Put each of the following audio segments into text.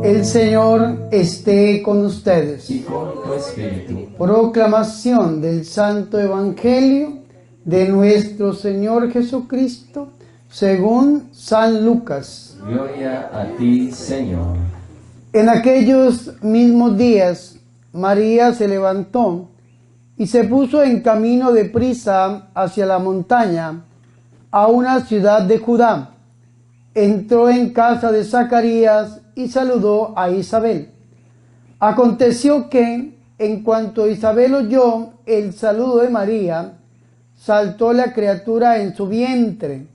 El Señor esté con ustedes. Y con tu espíritu. Proclamación del Santo Evangelio de nuestro Señor Jesucristo según San Lucas. Gloria a ti, Señor. En aquellos mismos días, María se levantó y se puso en camino de prisa hacia la montaña, a una ciudad de Judá. Entró en casa de Zacarías y saludó a Isabel. Aconteció que, en cuanto Isabel oyó el saludo de María, saltó la criatura en su vientre.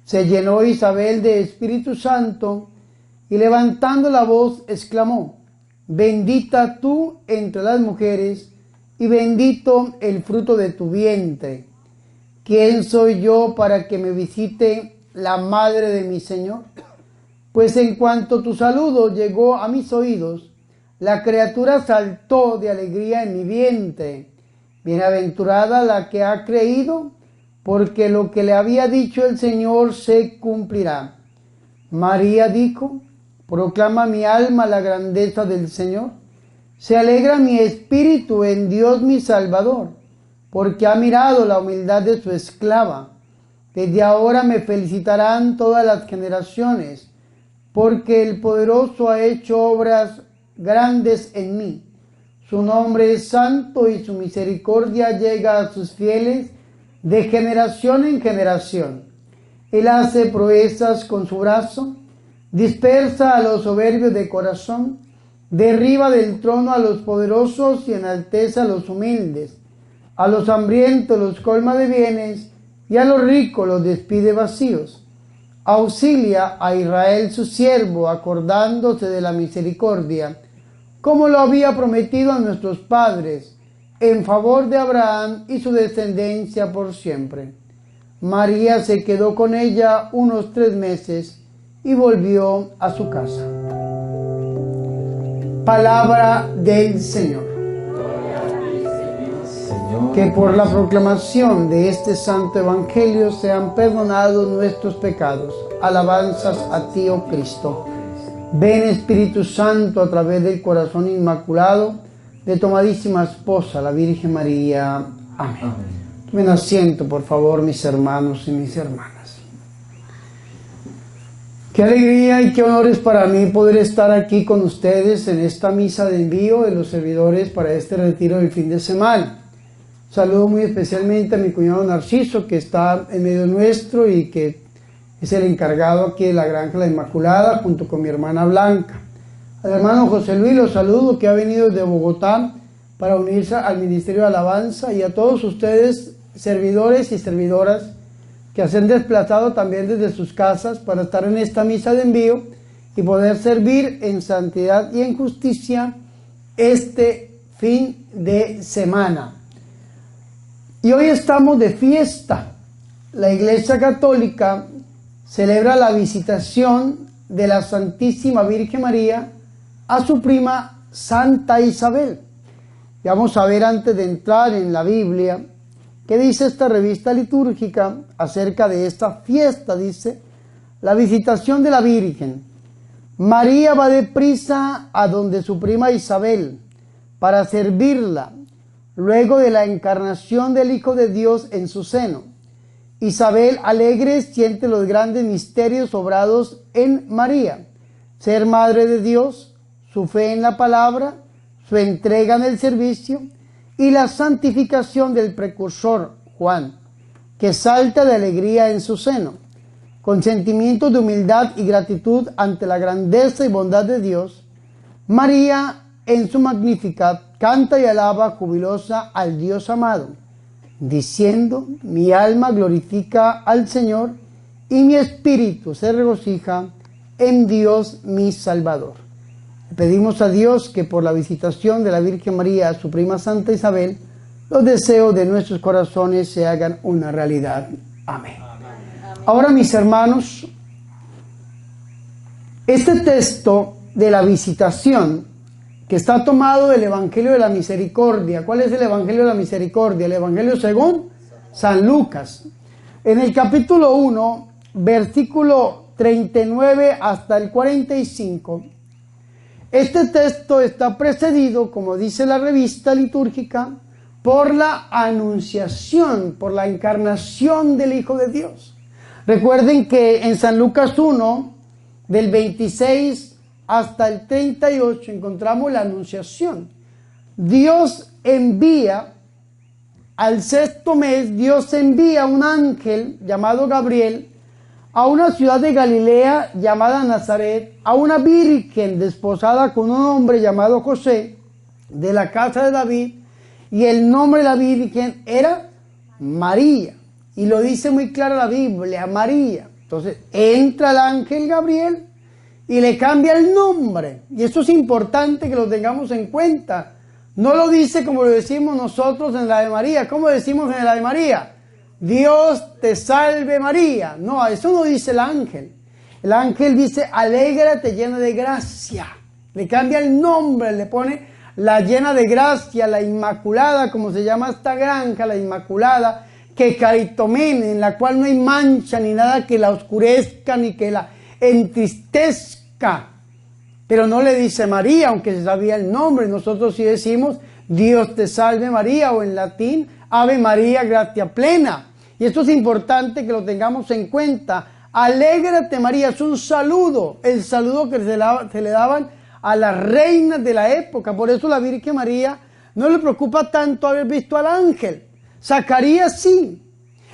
Se llenó Isabel de Espíritu Santo y levantando la voz exclamó: Bendita tú entre las mujeres y bendito el fruto de tu vientre. ¿Quién soy yo para que me visite la madre de mi Señor? Pues en cuanto tu saludo llegó a mis oídos, la criatura saltó de alegría en mi vientre. Bienaventurada la que ha creído, porque lo que le había dicho el Señor se cumplirá. María dijo: Proclama mi alma la grandeza del Señor. Se alegra mi espíritu en Dios mi Salvador, porque ha mirado la humildad de su esclava. Desde ahora me felicitarán todas las generaciones, porque el Poderoso ha hecho obras grandes en mí. Su nombre es santo y su misericordia llega a sus fieles de generación en generación. Él hace proezas con su brazo, dispersa a los soberbios de corazón, derriba del trono a los poderosos y enaltece a los humildes. A los hambrientos los colma de bienes y a los ricos los despide vacíos. Auxilia a Israel su siervo, acordándose de la misericordia, como lo había prometido a nuestros padres, en favor de Abraham y su descendencia por siempre. María se quedó con ella unos 3 meses y volvió a su casa. Palabra del Señor. Que por la proclamación de este santo evangelio sean perdonados nuestros pecados. Alabanzas a ti, oh Cristo. Ven, Espíritu Santo, a través del corazón inmaculado de tu amadísima esposa, la Virgen María. Amén. Tomen asiento, por favor, mis hermanos y mis hermanas. Qué alegría y qué honor es para mí poder estar aquí con ustedes en esta misa de envío de los servidores para este retiro del fin de semana. Saludo muy especialmente a mi cuñado Narciso, que está en medio nuestro y que es el encargado aquí de la Granja La Inmaculada, junto con mi hermana Blanca. Al hermano José Luis lo saludo, que ha venido desde Bogotá para unirse al Ministerio de Alabanza, y a todos ustedes, servidores y servidoras, que se han desplazado también desde sus casas para estar en esta misa de envío y poder servir en santidad y en justicia este fin de semana. Y hoy estamos de fiesta. La Iglesia Católica celebra la visitación de la Santísima Virgen María a su prima Santa Isabel. Y vamos a ver, antes de entrar en la Biblia, qué dice esta revista litúrgica acerca de esta fiesta. Dice: la visitación de la Virgen. María va deprisa a donde su prima Isabel para servirla, luego de la encarnación del Hijo de Dios en su seno. Isabel, alegre, siente los grandes misterios obrados en María: ser madre de Dios, su fe en la palabra, su entrega en el servicio y la santificación del precursor Juan, que salta de alegría en su seno. Con sentimientos de humildad y gratitud ante la grandeza y bondad de Dios, María, en su Magnificat, canta y alaba jubilosa al Dios amado, diciendo: mi alma glorifica al Señor y mi espíritu se regocija en Dios mi Salvador. Le pedimos a Dios que por la visitación de la Virgen María a su prima Santa Isabel, los deseos de nuestros corazones se hagan una realidad. Amén. Ahora, mis hermanos, este texto de la visitación, que está tomado del Evangelio de la Misericordia. ¿Cuál es el Evangelio de la Misericordia? El Evangelio según San Lucas. En el capítulo 1, versículo 39 hasta el 45, Este texto está precedido, como dice la revista litúrgica, por la anunciación, por la encarnación del Hijo de Dios. Recuerden que en San Lucas 1, del 26 hasta el 38, encontramos la anunciación. Dios envía, al sexto mes, Dios envía un ángel llamado Gabriel a una ciudad de Galilea llamada Nazaret, a una virgen desposada con un hombre llamado José, de la casa de David, y el nombre de la virgen era María. Y lo dice muy claro la Biblia, María. Entonces entra el ángel Gabriel y le cambia el nombre. Y eso es importante que lo tengamos en cuenta. No lo dice como lo decimos nosotros en la de María. ¿Cómo decimos en la de María? Dios te salve María. No, eso no dice el ángel. El ángel dice, alégrate llena de gracia. Le cambia el nombre, le pone la llena de gracia, la inmaculada, como se llama esta granja, la inmaculada, que caritomene, en la cual no hay mancha ni nada que la oscurezca ni que la entristezca. Pero no le dice María, aunque se sabía el nombre. Nosotros sí decimos, Dios te salve María, o en latín, Ave María, gratia plena. Y esto es importante que lo tengamos en cuenta. Alégrate María, es un saludo, el saludo que se le daban a las reinas de la época. Por eso la Virgen María no le preocupa tanto haber visto al ángel. Zacarías sí.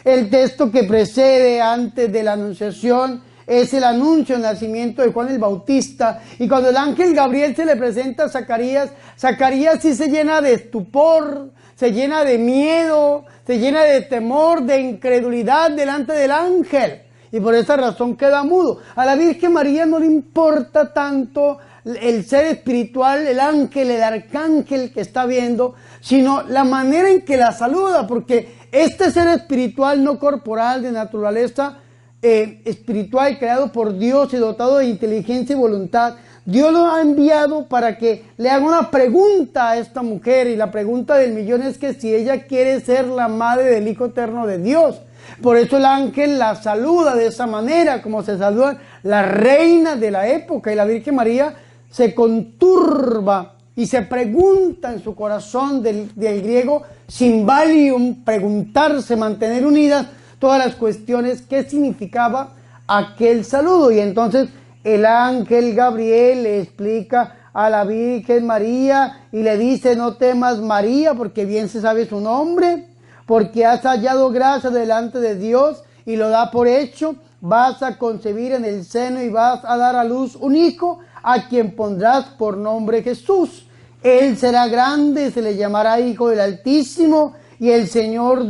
El texto que precede antes de la anunciación es el anuncio del nacimiento de Juan el Bautista. Y cuando el ángel Gabriel se le presenta a Zacarías, Zacarías sí se llena de estupor, se llena de miedo, se llena de temor, de incredulidad delante del ángel. Y por esa razón queda mudo. A la Virgen María no le importa tanto el ser espiritual, el ángel, el arcángel que está viendo, sino la manera en que la saluda, porque este ser espiritual no corporal, de naturaleza espiritual, creado por Dios y dotado de inteligencia y voluntad, Dios lo ha enviado para que le haga una pregunta a esta mujer, y la pregunta del millón es que si ella quiere ser la madre del Hijo Eterno de Dios. Por eso el ángel la saluda de esa manera, como se saludan las reinas de la época, y la Virgen María se conturba y se pregunta en su corazón, del griego symbalium, preguntarse, mantener unidas todas las cuestiones, qué significaba aquel saludo. Y entonces el ángel Gabriel le explica a la Virgen María y le dice, no temas María, porque bien se sabe su nombre, porque has hallado gracia delante de Dios y lo da por hecho, vas a concebir en el seno y vas a dar a luz un hijo, a quien pondrás por nombre Jesús. Él será grande, se le llamará Hijo del Altísimo, y el Señor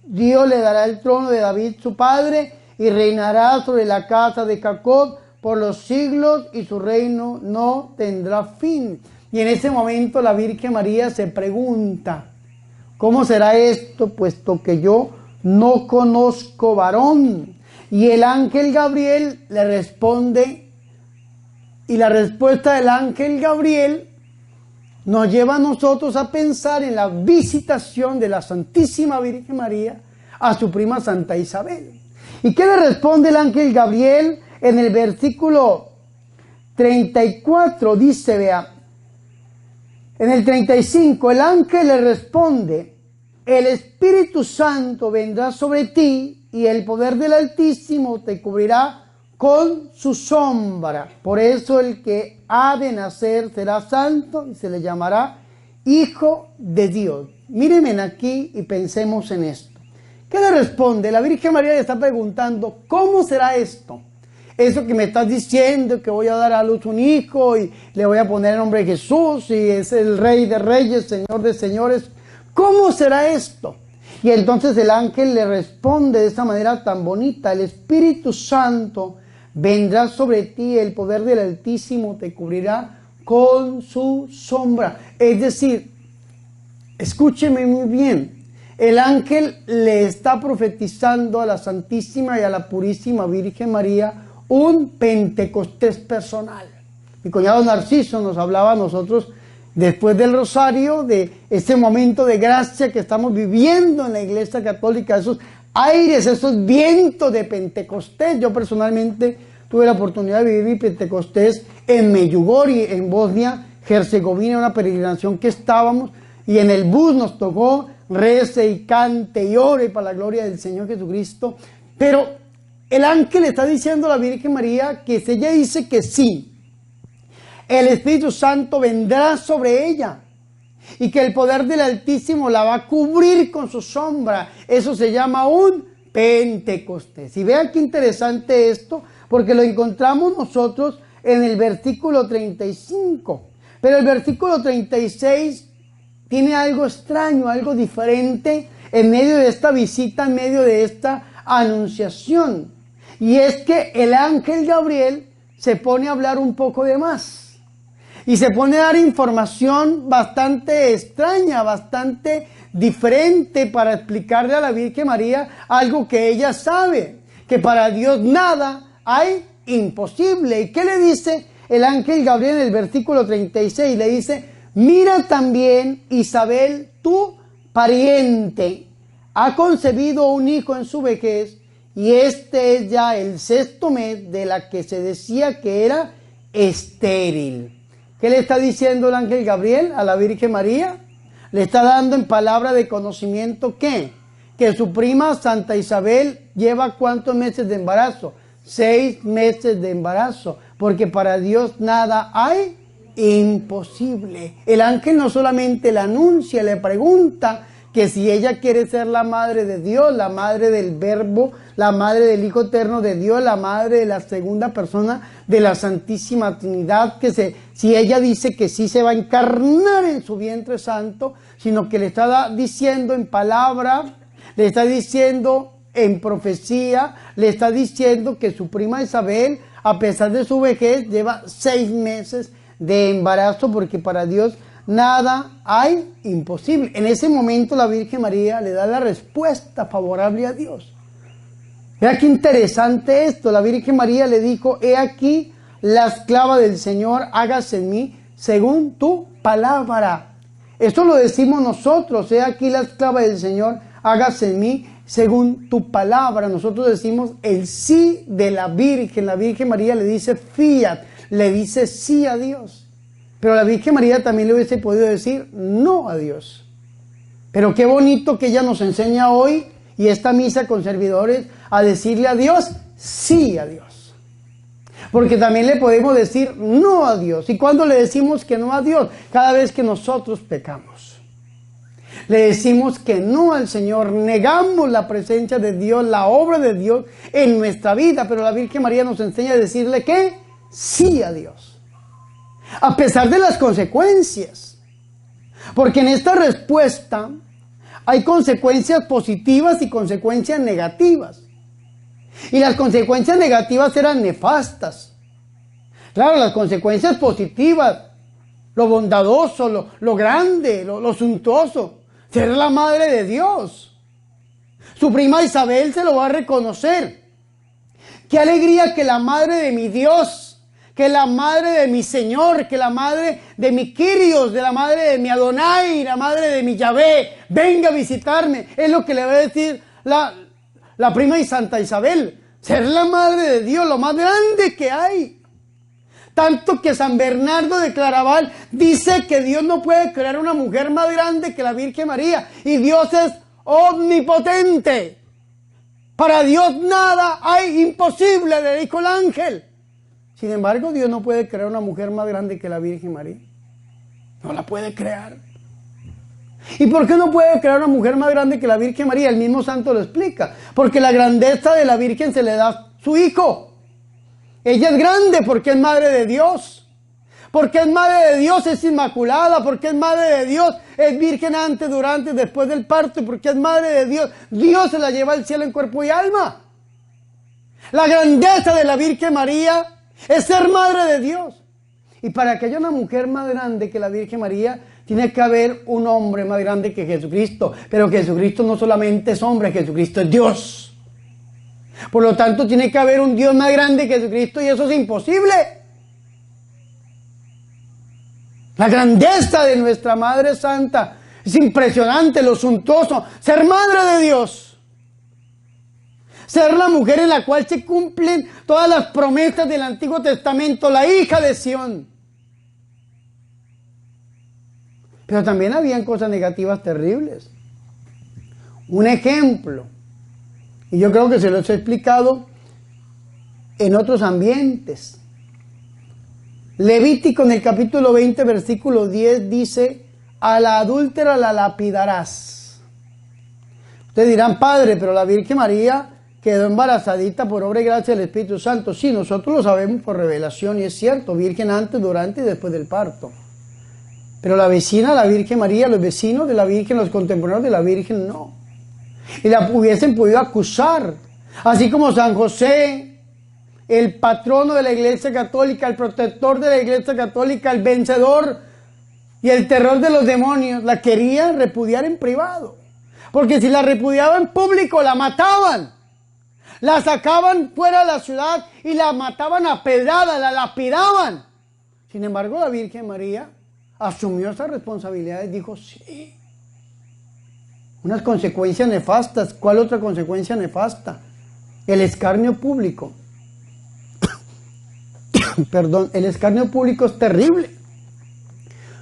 Dios le dará el trono de David su padre, y reinará sobre la casa de Jacob por los siglos, y su reino no tendrá fin. Y en ese momento la Virgen María se pregunta, ¿cómo será esto, puesto que yo no conozco varón? Y el ángel Gabriel le responde, y la respuesta del ángel Gabriel nos lleva a nosotros a pensar en la visitación de la Santísima Virgen María a su prima Santa Isabel. ¿Y qué le responde el ángel Gabriel? En el versículo 34 dice, vea, en el 35, el ángel le responde, el Espíritu Santo vendrá sobre ti y el poder del Altísimo te cubrirá con su sombra. Por eso el que ha de nacer será santo y se le llamará Hijo de Dios. Mírenme aquí y pensemos en esto. ¿Qué le responde? La Virgen María le está preguntando, ¿cómo será esto? Eso que me estás diciendo, que voy a dar a luz un hijo y le voy a poner el nombre de Jesús y es el Rey de Reyes, Señor de Señores. ¿Cómo será esto? Y entonces el ángel le responde de esa manera tan bonita, el Espíritu Santo vendrá sobre ti, el poder del Altísimo te cubrirá con su sombra. Es decir, escúcheme muy bien, el ángel le está profetizando a la Santísima y a la Purísima Virgen María un Pentecostés personal. Mi cuñado Narciso nos hablaba a nosotros después del rosario de este momento de gracia que estamos viviendo en la Iglesia Católica, esos aires, esos vientos de Pentecostés. Yo personalmente tuve la oportunidad de vivir mi Pentecostés en Medjugorje, en Bosnia, Herzegovina, una peregrinación que estábamos, y en el bus nos tocó rece y cante y ore para la gloria del Señor Jesucristo. Pero el ángel está diciendo a la Virgen María que si ella dice que sí, el Espíritu Santo vendrá sobre ella y que el poder del Altísimo la va a cubrir con su sombra. Eso se llama un Pentecostés. Y vean qué interesante esto, porque lo encontramos nosotros en el versículo 35. Pero el versículo 36 tiene algo extraño, algo diferente en medio de esta visita, en medio de esta anunciación. Y es que el ángel Gabriel se pone a hablar un poco de más. Y se pone a dar información bastante extraña, bastante diferente para explicarle a la Virgen María algo que ella sabe, que para Dios nada hay imposible. ¿Y qué le dice el ángel Gabriel en el versículo 36? Le dice: mira también Isabel, tu pariente, ha concebido un hijo en su vejez, y este es ya el 6º mes de la que se decía que era estéril. ¿Qué le está diciendo el ángel Gabriel a la Virgen María? Le está dando en palabra de conocimiento que su prima Santa Isabel lleva ¿cuántos meses de embarazo? 6 meses de embarazo, porque para Dios nada hay imposible. El ángel no solamente le anuncia, le pregunta que si ella quiere ser la madre de Dios, la madre del Verbo, la madre del Hijo Eterno de Dios, la madre de la segunda persona de la Santísima Trinidad, si ella dice que sí se va a encarnar en su vientre santo, sino que le está diciendo en palabra, le está diciendo en profecía, le está diciendo que su prima Isabel, a pesar de su vejez, lleva 6 meses de embarazo, porque para Dios nada hay imposible. En ese momento la Virgen María le da la respuesta favorable a Dios. Vea qué interesante esto. La Virgen María le dijo: he aquí la esclava del Señor, hágase en mí según tu palabra. Esto lo decimos nosotros: he aquí la esclava del Señor, hágase en mí según tu palabra. Nosotros decimos el sí de la Virgen. La Virgen María le dice fiat, le dice sí a Dios. Pero la Virgen María también le hubiese podido decir no a Dios. Pero qué bonito que ella nos enseña hoy, y esta misa con servidores, a decirle a Dios sí a Dios. Porque también le podemos decir no a Dios. ¿Y cuándo le decimos que no a Dios? Cada vez que nosotros pecamos. Le decimos que no al Señor, negamos la presencia de Dios, la obra de Dios en nuestra vida. Pero la Virgen María nos enseña a decirle que sí a Dios, a pesar de las consecuencias. Porque en esta respuesta hay consecuencias positivas y consecuencias negativas. Y las consecuencias negativas eran nefastas. Claro, las consecuencias positivas, lo bondadoso, lo grande, lo suntuoso, ser la madre de Dios. Su prima Isabel se lo va a reconocer. Qué alegría que la madre de mi Dios, que la madre de mi Señor, que la madre de mi Kyrios, de la madre de mi Adonai, la madre de mi Yahvé, venga a visitarme. Es lo que le va a decir la prima y Santa Isabel. Ser la madre de Dios, lo más grande que hay. Tanto que San Bernardo de Claraval dice que Dios no puede crear una mujer más grande que la Virgen María. Y Dios es omnipotente. Para Dios nada hay imposible, le dijo el ángel. Sin embargo, Dios no puede crear una mujer más grande que la Virgen María. No la puede crear. ¿Y por qué no puede crear una mujer más grande que la Virgen María? El mismo santo lo explica. Porque la grandeza de la Virgen se le da a su hijo. Ella es grande porque es madre de Dios. Porque es madre de Dios, es inmaculada. Porque es madre de Dios, es virgen antes, durante y después del parto. Y porque es madre de Dios, Dios se la lleva al cielo en cuerpo y alma. La grandeza de la Virgen María es ser madre de Dios. Y para que haya una mujer más grande que la Virgen María, tiene que haber un hombre más grande que Jesucristo. Pero Jesucristo no solamente es hombre, Jesucristo es Dios. Por lo tanto, tiene que haber un Dios más grande que Jesucristo, y eso es imposible. La grandeza de nuestra Madre Santa es impresionante, lo suntuoso. Ser madre de Dios. ser la mujer en la cual se cumplen todas las promesas del Antiguo Testamento, la hija de Sión. Pero también habían cosas negativas terribles. Un ejemplo, y yo creo que se los he explicado en otros ambientes. Levítico en el capítulo 20, versículo 10 dice, a la adúltera la lapidarás. Ustedes dirán, padre, pero la Virgen María quedó embarazadita por obra y gracia del Espíritu Santo. Sí, nosotros lo sabemos por revelación y es cierto, virgen antes, durante y después del parto. Pero la vecina, la Virgen María, los vecinos de la Virgen, los contemporáneos de la Virgen, no. Y la hubiesen podido acusar, así como San José, el patrono de la Iglesia Católica, el protector de la Iglesia Católica, el vencedor y el terror de los demonios, la querían repudiar en privado. Porque si la repudiaban en público, la mataban. La sacaban fuera de la ciudad y la mataban a pedrada, la lapidaban. Sin embargo, la Virgen María asumió esa responsabilidad y dijo, sí. Unas consecuencias nefastas. ¿Cuál otra consecuencia nefasta? El escarnio público. Perdón, el escarnio público es terrible.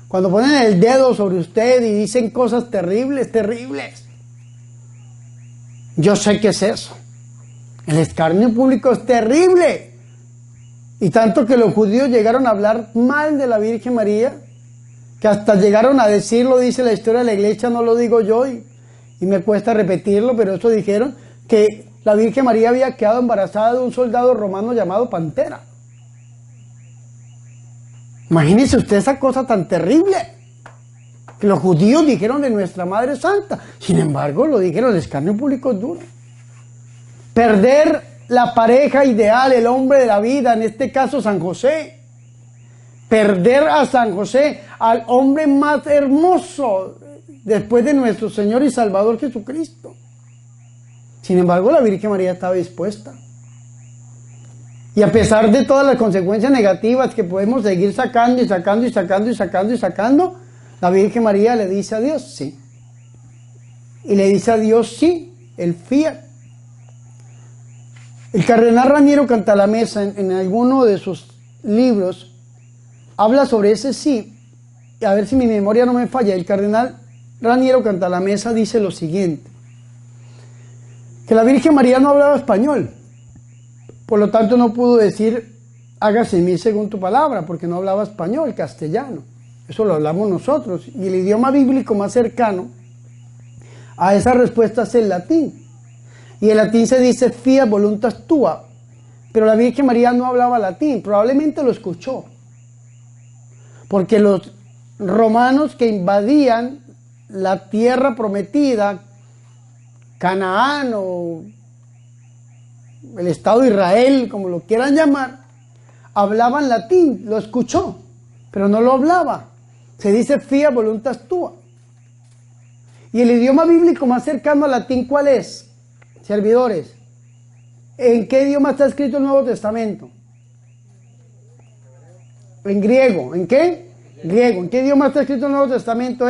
Cuando ponen el dedo sobre usted y dicen cosas terribles, terribles. Yo sé qué es eso. El escarnio público es terrible. Y tanto que los judíos llegaron a hablar mal de la Virgen María, que hasta llegaron a decirlo, dice la historia de la iglesia, no lo digo yo, y me cuesta repetirlo, pero eso dijeron, que la Virgen María había quedado embarazada de un soldado romano llamado Pantera. Imagínese usted esa cosa tan terrible, que los judíos dijeron de nuestra Madre Santa. Sin embargo, lo dijeron, el escarnio público es duro. Perder la pareja ideal, el hombre de la vida, en este caso San José. Perder a San José, al hombre más hermoso después de nuestro Señor y Salvador Jesucristo. Sin embargo, la Virgen María estaba dispuesta. Y a pesar de todas las consecuencias negativas que podemos seguir sacando y sacando y sacando y sacando y sacando, la Virgen María le dice a Dios sí. Y le dice a Dios sí, el fiat. El cardenal Raniero Cantalamessa en alguno de sus libros habla sobre ese sí. Y a ver si mi memoria no me falla. El cardenal Raniero Cantalamessa dice lo siguiente: que la Virgen María no hablaba español, por lo tanto no pudo decir hágase en mí según tu palabra, porque no hablaba español, castellano. Eso lo hablamos nosotros, y el idioma bíblico más cercano a esa respuesta es el latín, y el latín se dice fiat voluntas tua, pero la Virgen María no hablaba latín. Probablemente lo escuchó, porque los romanos que invadían la tierra prometida, Canaán o el Estado de Israel, como lo quieran llamar, hablaban latín. Lo escuchó, pero no lo hablaba. Se dice fiat voluntas tua. Y el idioma bíblico más cercano al latín, ¿cuál es? Servidores, ¿en qué idioma está escrito el Nuevo Testamento? En griego. ¿En qué? Griego. ¿En qué idioma está escrito el Nuevo Testamento?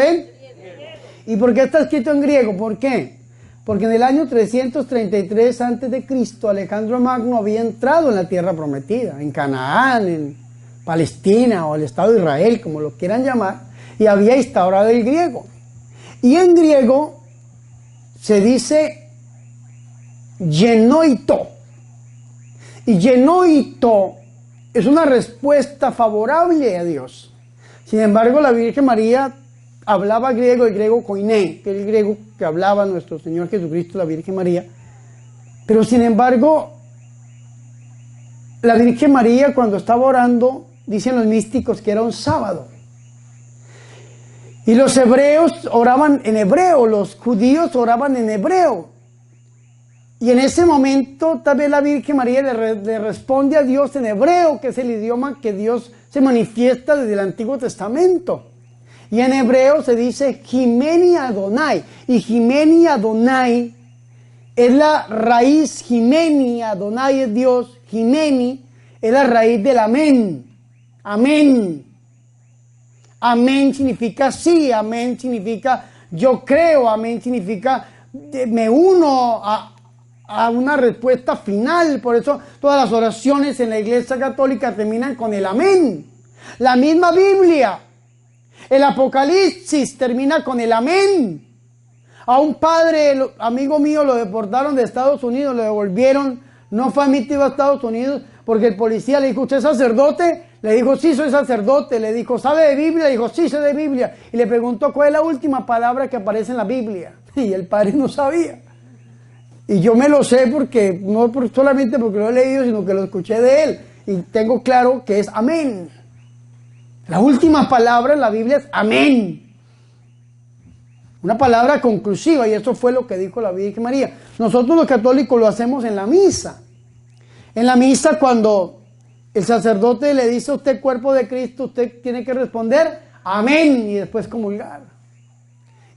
¿Y por qué está escrito en griego? ¿Por qué? Porque en el año 333 a.C. Alejandro Magno había entrado en la tierra prometida, en Canaán, en Palestina o el Estado de Israel, como lo quieran llamar, y había instaurado el griego. Y en griego se dice genoito. Y genoito es una respuesta favorable a Dios. Sin embargo, la Virgen María hablaba griego, el griego koiné, que es el griego que hablaba nuestro Señor Jesucristo, la Virgen María. Pero sin embargo, la Virgen María cuando estaba orando, dicen los místicos que era un sábado. Y los hebreos oraban en hebreo, los judíos oraban en hebreo. Y en ese momento tal vez la Virgen María le responde a Dios en hebreo, que es el idioma que Dios se manifiesta desde el Antiguo Testamento. Y en hebreo se dice Jimeni Adonai. Y Jimeni Adonai es la raíz, Jimeni Adonai es Dios, Jimeni es la raíz del amén. Amén. Amén significa sí, amén significa yo creo, amén significa me uno a una respuesta final. Por eso todas las oraciones en la Iglesia Católica terminan con el amén. La misma Biblia, el Apocalipsis, termina con el amén. A un padre, amigo mío, lo deportaron de Estados Unidos, lo devolvieron, no fue admitido a Estados Unidos porque el policía le dijo, ¿usted es sacerdote? Le dijo, sí, soy sacerdote. Le dijo, ¿sabe de Biblia? Le dijo, sí, sé de Biblia. Y le preguntó, ¿cuál es la última palabra que aparece en la Biblia? Y el padre no sabía. Y yo me lo sé porque, no solamente porque lo he leído, sino que lo escuché de él. Y tengo claro que es amén. La última palabra en la Biblia es amén. Una palabra conclusiva, y eso fue lo que dijo la Virgen María. Nosotros los católicos lo hacemos en la misa. En la misa, cuando el sacerdote le dice a usted cuerpo de Cristo, usted tiene que responder amén y después comulgar.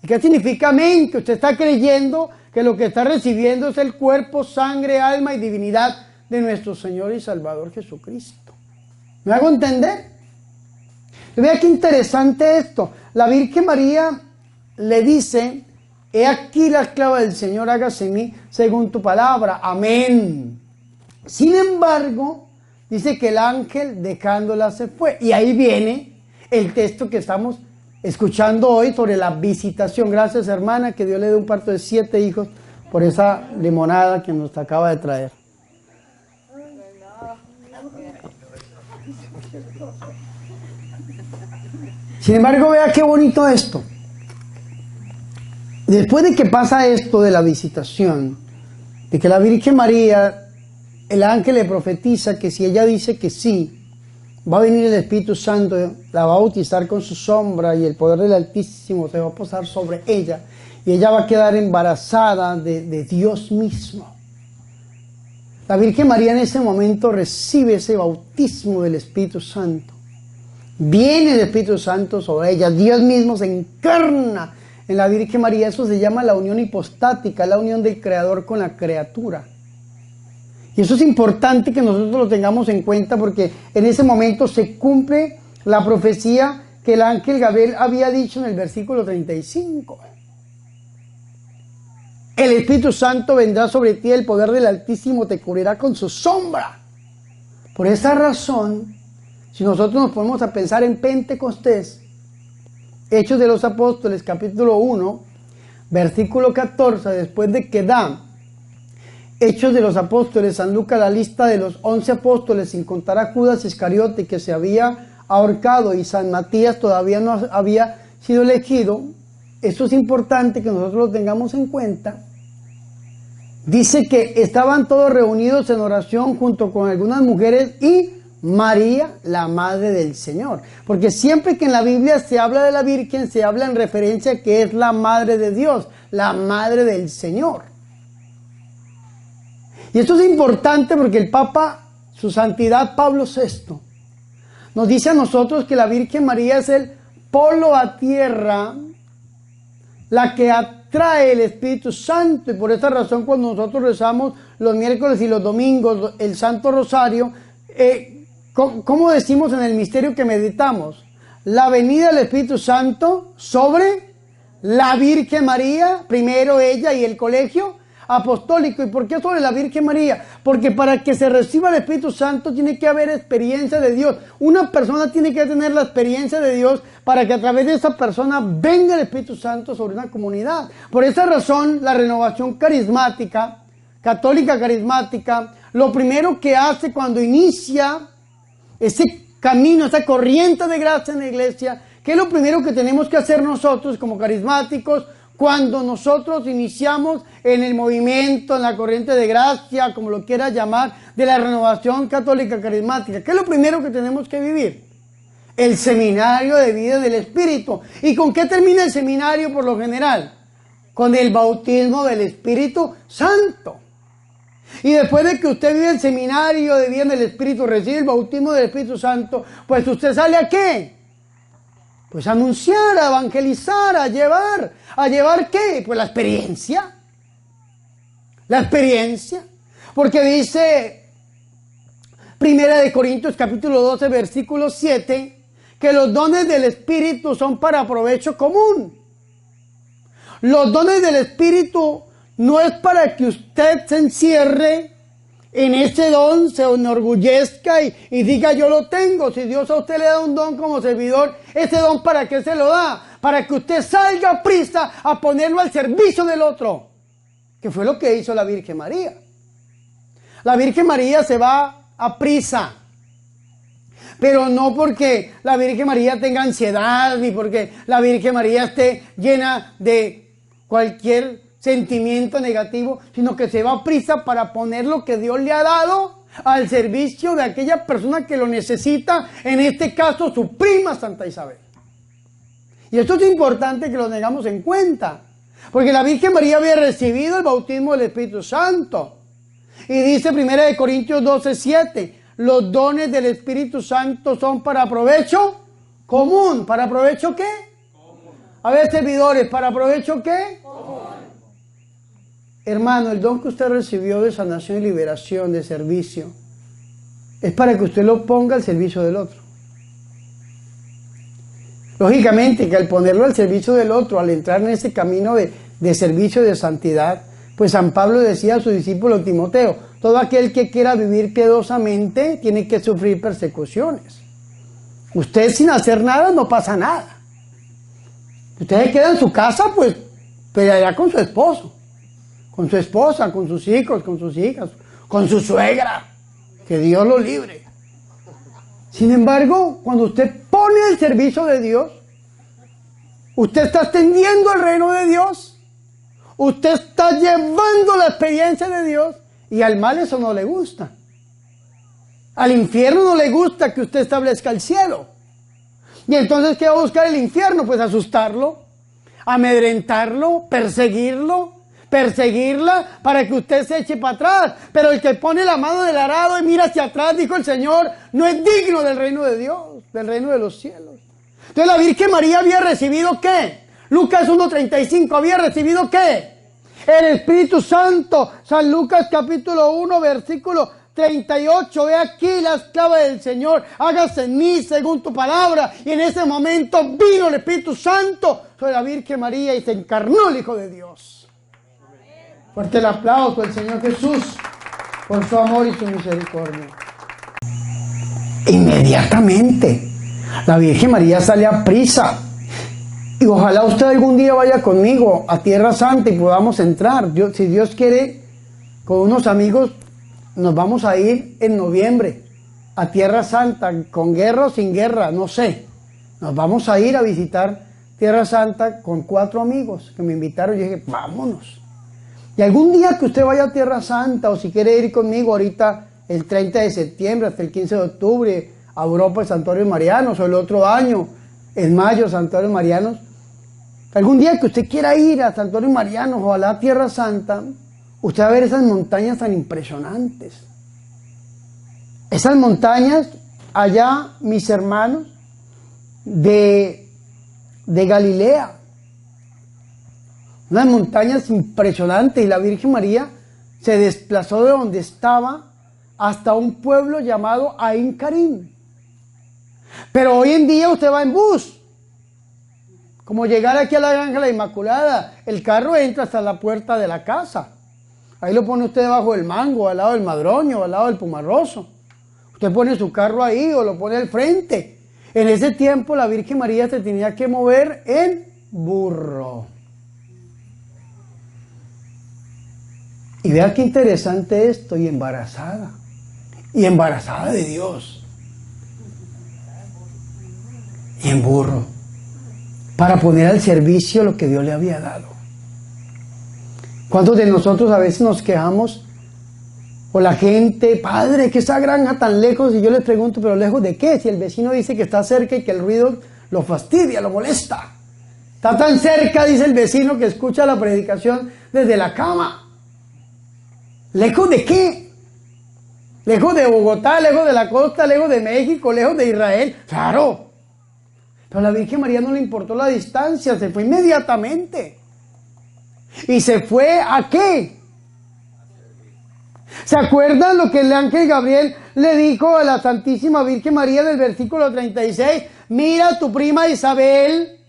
¿Y qué significa amén? Que usted está creyendo que lo que está recibiendo es el cuerpo, sangre, alma y divinidad de nuestro Señor y Salvador Jesucristo. ¿Me hago entender? Y vea qué interesante esto. La Virgen María le dice, he aquí la esclava del Señor, hágase en mí según tu palabra. Amén. Sin embargo, dice que el ángel dejándola se fue. Y ahí viene el texto que estamos escuchando hoy sobre la visitación. Gracias, hermana, que Dios le dé un parto de 7 hijos por esa limonada que nos acaba de traer. Sin embargo, vea qué bonito esto. Después de que pasa esto de la visitación, de que la Virgen María, el ángel le profetiza que si ella dice que sí, va a venir el Espíritu Santo, la va a bautizar con su sombra y el poder del Altísimo se va a posar sobre ella y ella va a quedar embarazada de Dios mismo. La Virgen María en ese momento recibe ese bautismo del Espíritu Santo. Viene el Espíritu Santo sobre ella, Dios mismo se encarna en la Virgen María. Eso se llama la unión hipostática, la unión del Creador con la criatura. Y eso es importante que nosotros lo tengamos en cuenta porque en ese momento se cumple la profecía que el ángel Gabriel había dicho en el versículo 35. El Espíritu Santo vendrá sobre ti, el poder del Altísimo te cubrirá con su sombra. Por esa razón, si nosotros nos ponemos a pensar en Pentecostés, Hechos de los Apóstoles, capítulo 1, versículo 14, después de que da Hechos de los Apóstoles, San Lucas, la lista de los 11 apóstoles, sin contar a Judas Iscariote, que se había ahorcado, y San Matías todavía no había sido elegido. Esto es importante que nosotros lo tengamos en cuenta. Dice que estaban todos reunidos en oración junto con algunas mujeres y María, la Madre del Señor. Porque siempre que en la Biblia se habla de la Virgen, se habla en referencia a que es la Madre de Dios, la Madre del Señor. Y esto es importante porque el Papa, su Santidad Pablo VI, nos dice a nosotros que la Virgen María es el polo a tierra, la que atrae el Espíritu Santo. Y por esa razón, cuando nosotros rezamos los miércoles y los domingos el Santo Rosario, ¿cómo decimos en el misterio que meditamos? La venida del Espíritu Santo sobre la Virgen María, primero ella y el colegio apostólico. ¿Y por qué sobre la Virgen María? Porque para que se reciba el Espíritu Santo tiene que haber experiencia de Dios. Una persona tiene que tener la experiencia de Dios para que a través de esa persona venga el Espíritu Santo sobre una comunidad. Por esa razón, la renovación carismática, católica carismática, lo primero que hace cuando inicia ese camino, esa corriente de gracia en la iglesia, ¿qué es lo primero que tenemos que hacer nosotros como carismáticos? Cuando nosotros iniciamos en el movimiento, en la corriente de gracia, como lo quiera llamar, de la renovación católica carismática, ¿qué es lo primero que tenemos que vivir? El seminario de vida del Espíritu. ¿Y con qué termina el seminario por lo general? Con el bautismo del Espíritu Santo. Y después de que usted vive el seminario de vida del Espíritu, recibe el bautismo del Espíritu Santo, pues usted sale ¿a qué? Pues a anunciar, a evangelizar, a llevar. ¿A llevar qué? Pues la experiencia. La experiencia. Porque dice 1 Corintios capítulo 12, versículo 7, que los dones del Espíritu son para provecho común. Los dones del Espíritu no es para que usted se encierre en ese don, se enorgullezca y diga yo lo tengo. Si Dios a usted le da un don como servidor, ese don ¿para qué se lo da? Para que usted salga a prisa a ponerlo al servicio del otro, que fue lo que hizo la Virgen María. La Virgen María se va a prisa, pero no porque la Virgen María tenga ansiedad, ni porque la Virgen María esté llena de cualquier sentimiento negativo, sino que se va a prisa para poner lo que Dios le ha dado al servicio de aquella persona que lo necesita, en este caso su prima Santa Isabel. Y esto es importante que lo tengamos en cuenta, porque la Virgen María había recibido el bautismo del Espíritu Santo. Y dice 1 Corintios 12:7, los dones del Espíritu Santo son para provecho común. ¿Para provecho qué? Común. A ver, servidores, ¿para provecho qué? Común. Hermano, el don que usted recibió de sanación y liberación, de servicio, es para que usted lo ponga al servicio del otro. Lógicamente que al ponerlo al servicio del otro, al entrar en ese camino de servicio y de santidad, pues San Pablo decía a su discípulo Timoteo, todo aquel que quiera vivir piadosamente tiene que sufrir persecuciones. Usted sin hacer nada no pasa nada. Usted se queda en su casa, pues peleará con su esposo, con su esposa, con sus hijos, con sus hijas, con su suegra, que Dios lo libre. Sin embargo, cuando usted pone el servicio de Dios, usted está extendiendo el reino de Dios, usted está llevando la experiencia de Dios, y al mal eso no le gusta. Al infierno no le gusta que usted establezca el cielo. Y entonces, ¿qué va a buscar el infierno? Pues asustarlo, amedrentarlo, perseguirla para que usted se eche para atrás. Pero el que pone la mano del arado y mira hacia atrás, dijo el Señor, no es digno del reino de Dios, del reino de los cielos. Entonces la Virgen María había recibido ¿qué? Lucas 1:35, había recibido ¿qué? El Espíritu Santo. San Lucas capítulo 1 versículo 38, ve aquí la esclava del Señor, hágase en mí según tu palabra. Y en ese momento vino el Espíritu Santo sobre la Virgen María y se encarnó el Hijo de Dios. Fuerte el aplauso al Señor Jesús por su amor y su misericordia. Inmediatamente la Virgen María sale a prisa. Y ojalá usted algún día vaya conmigo a Tierra Santa y podamos entrar. Si Dios quiere, con unos amigos nos vamos a ir en noviembre a Tierra Santa, con guerra o sin guerra, no sé. Nos vamos a ir a visitar Tierra Santa con 4 amigos que me invitaron y dije, vámonos. Y algún día que usted vaya a Tierra Santa, o si quiere ir conmigo ahorita el 30 de septiembre hasta el 15 de octubre a Europa, Santuarios Marianos, o el otro año, en mayo, Santuarios Marianos. Algún día que usted quiera ir a Santuarios Marianos o a la Tierra Santa, usted va a ver esas montañas tan impresionantes. Esas montañas, allá mis hermanos de Galilea, unas montañas impresionantes, y la Virgen María se desplazó de donde estaba hasta un pueblo llamado Ain Karim. Pero hoy en día usted va en bus, como llegar aquí a la Granja de la Inmaculada, el carro entra hasta la puerta de la casa. Ahí lo pone usted debajo del mango, al lado del madroño, al lado del pumarroso. Usted pone su carro ahí o lo pone al frente. En ese tiempo la Virgen María se tenía que mover en burro. Y vea qué interesante esto, y embarazada de Dios, y en burro, para poner al servicio lo que Dios le había dado. ¿Cuántos de nosotros a veces nos quejamos? O la gente, padre, que esa granja tan lejos, y yo les pregunto, ¿pero lejos de qué? Si el vecino dice que está cerca y que el ruido lo fastidia, lo molesta. Está tan cerca, dice el vecino, que escucha la predicación desde la cama. ¿Lejos de qué? ¿Lejos de Bogotá, lejos de la costa, lejos de México, lejos de Israel? Claro. Pero a la Virgen María no le importó la distancia, se fue inmediatamente. ¿Y se fue a qué? ¿Se acuerdan lo que el ángel Gabriel le dijo a la Santísima Virgen María del versículo 36? Mira tu prima Isabel,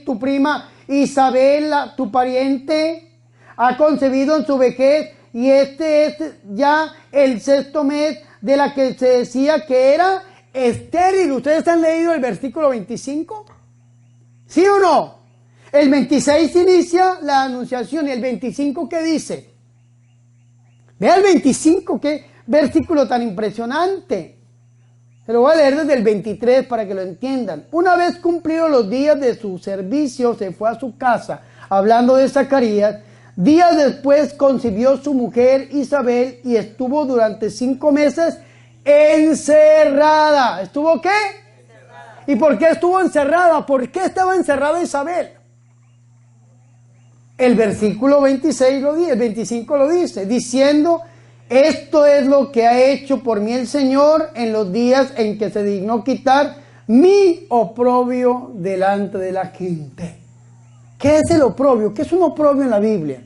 tu prima Isabel, tu pariente, ha concebido en su vejez, y este es ya el 6º mes de la que se decía que era estéril. ¿Ustedes han leído el versículo 25? ¿Sí o no? El 26 inicia la anunciación, y el 25, ¿qué dice? Vea el 25, qué versículo tan impresionante. Se lo voy a leer desde el 23 para que lo entiendan. Una vez cumplidos los días de su servicio, se fue a su casa. Hablando de Zacarías, días después concibió su mujer Isabel y estuvo durante 5 meses encerrada. ¿Estuvo qué? Encerrada. ¿Y por qué estuvo encerrada? ¿Por qué estaba encerrada Isabel? El versículo 26 lo dice, el 25 lo dice, diciendo: esto es lo que ha hecho por mí el Señor en los días en que se dignó quitar mi oprobio delante de la gente. ¿Qué es el oprobio? ¿Qué es un oprobio en la Biblia?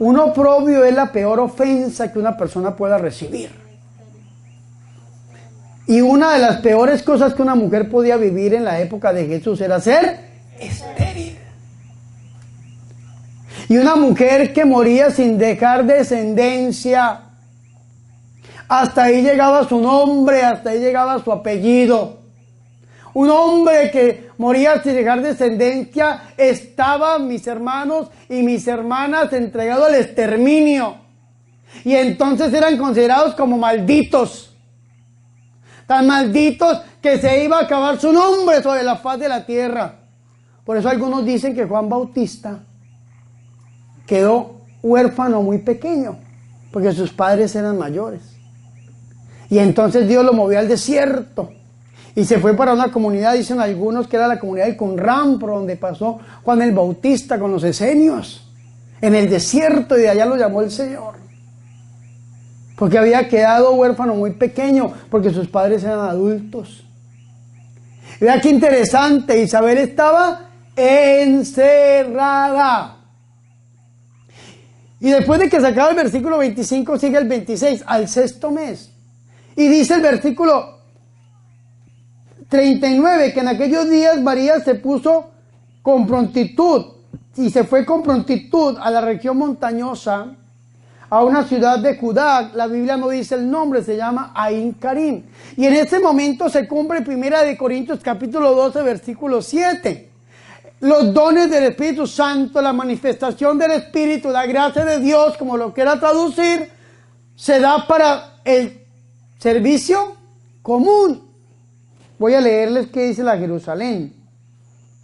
Un oprobio es la peor ofensa que una persona pueda recibir. Y una de las peores cosas que una mujer podía vivir en la época de Jesús era ser estéril. Y una mujer que moría sin dejar descendencia, hasta ahí llegaba su nombre, hasta ahí llegaba su apellido. Un hombre que moría sin dejar descendencia estaba, mis hermanos y mis hermanas, entregado al exterminio. Y entonces eran considerados como malditos. Tan malditos que se iba a acabar su nombre sobre la faz de la tierra. Por eso algunos dicen que Juan Bautista quedó huérfano muy pequeño, porque sus padres eran mayores. Y entonces Dios lo movió al desierto y se fue para una comunidad, dicen algunos que era la comunidad de Qumran, por donde pasó Juan el Bautista con los esenios, en el desierto, y de allá lo llamó el Señor, porque había quedado huérfano muy pequeño, porque sus padres eran adultos. Y vea qué interesante, Isabel estaba encerrada. Y después de que se acaba el versículo 25, sigue el 26, al 6º mes. Y dice el versículo 39, que en aquellos días María se puso con prontitud, y se fue con prontitud a la región montañosa, a una ciudad de Judá. La Biblia no dice el nombre, se llama Ain Karim. Y en ese momento se cumple 1 Corintios capítulo 12, versículo 7. Los dones del Espíritu Santo, la manifestación del Espíritu, la gracia de Dios, como lo quiera traducir, se da para el servicio común. Voy a leerles qué dice la Jerusalén.